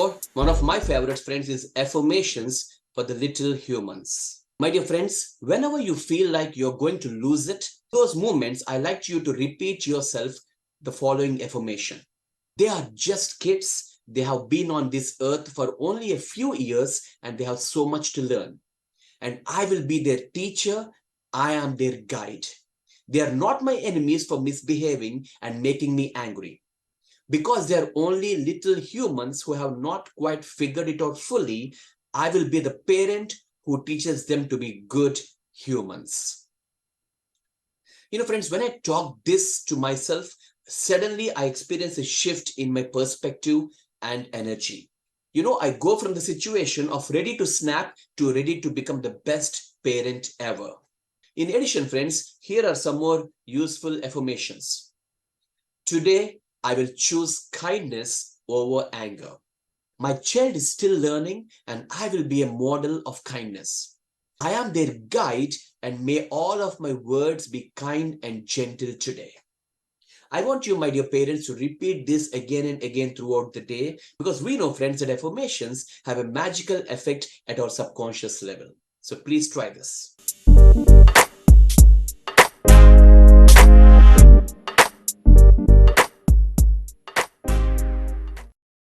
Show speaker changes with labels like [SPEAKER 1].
[SPEAKER 1] Or one of my favorite friends is Affirmations for the little humans. My dear friends, whenever you feel like you're going to lose it, those moments, I like you to repeat yourself the following affirmation. They are just kids. They have been on this earth for only a few years and they have so much to learn. And I will be their teacher. I am their guide. They are not my enemies for misbehaving and making me angry. Because they are only little humans who have not quite figured it out fully, I will be the parent who teaches them to be good humans. Friends, when I talk this to myself, suddenly I experience a shift in my perspective and energy. I go from the situation of ready to snap to ready to become the best parent ever. In addition, friends, here are some more useful affirmations. Today, I will choose kindness over anger. My child is still learning and I will be a model of kindness. I am their guide and may all of my words be kind and gentle today. I want you, my dear parents, to repeat this again and again throughout the day because we know, friends, that affirmations have a magical effect at our subconscious level. So please try this.